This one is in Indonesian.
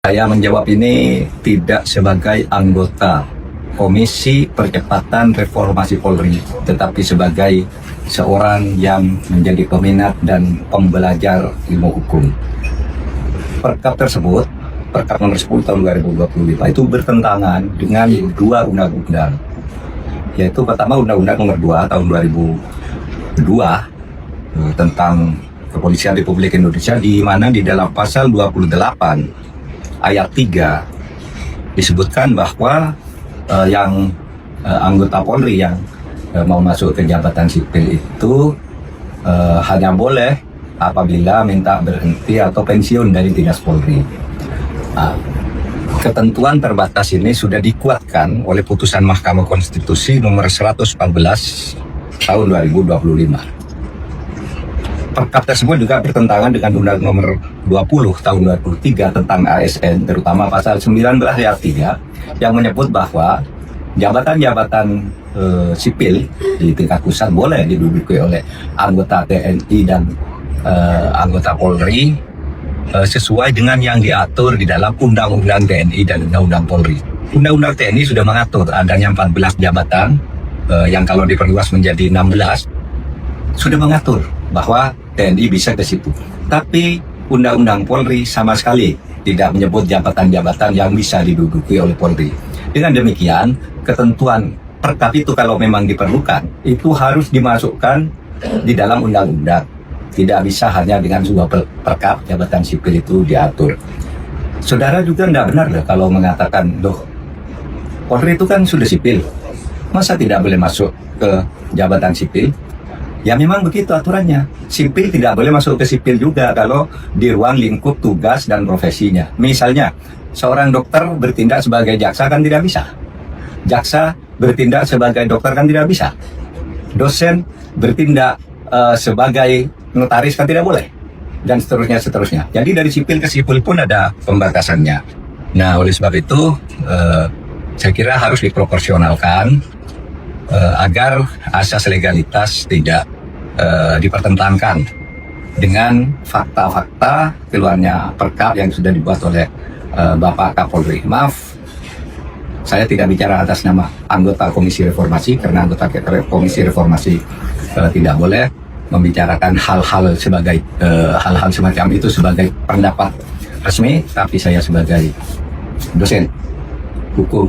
Saya menjawab ini tidak sebagai anggota Komisi Percepatan Reformasi Polri, tetapi sebagai seorang yang menjadi peminat dan pembelajar ilmu hukum. Perkap tersebut, Perkap nomor 10 tahun 2025 itu bertentangan dengan dua undang-undang, yaitu pertama Undang-Undang nomor 2 tahun 2002 tentang Kepolisian Republik Indonesia, di mana di dalam pasal 28 ayat 3 disebutkan bahwa anggota Polri yang mau masuk ke jabatan sipil itu hanya boleh apabila minta berhenti atau pensiun dari dinas Polri. Ketentuan terbatas ini sudah dikuatkan oleh putusan Mahkamah Konstitusi nomor 114 tahun 2025. Perkap tersebut juga bertentangan dengan Undang nomor 20 tahun 2003 tentang ASN, terutama pasal 19 ayat 3 yang menyebut bahwa jabatan-jabatan sipil di tingkat pusat boleh diduduki oleh anggota TNI dan anggota Polri sesuai dengan yang diatur di dalam Undang-Undang TNI dan Undang-Undang Polri. Undang-Undang TNI sudah mengatur adanya 14 jabatan yang kalau diperluas menjadi 16 sudah mengatur bahwa TNI bisa ke situ. Tapi Undang-Undang Polri sama sekali tidak menyebut jabatan-jabatan yang bisa diduduki oleh Polri. Dengan demikian, ketentuan perkap itu kalau memang diperlukan, itu harus dimasukkan di dalam undang-undang. Tidak bisa hanya dengan sebuah perkap jabatan sipil itu diatur. Saudara juga tidak benar loh kalau mengatakan, loh, Polri itu kan sudah sipil, masa tidak boleh masuk ke jabatan sipil? Ya memang begitu aturannya. Sipil tidak boleh masuk ke sipil juga kalau di ruang lingkup tugas dan profesinya. Misalnya, seorang dokter bertindak sebagai jaksa kan tidak bisa. Jaksa bertindak sebagai dokter kan tidak bisa. Dosen bertindak sebagai notaris kan tidak boleh. Dan seterusnya. Jadi dari sipil ke sipil pun ada pembatasannya. Nah, oleh sebab itu, saya kira harus diproporsionalkan agar asas legalitas tidak dipertentangkan dengan fakta-fakta keluarnya perkap yang sudah dibuat oleh Bapak Kapolri. Maaf, saya tidak bicara atas nama anggota Komisi Reformasi, karena anggota Komisi Reformasi tidak boleh membicarakan hal-hal semacam itu sebagai pendapat resmi, tapi saya sebagai dosen hukum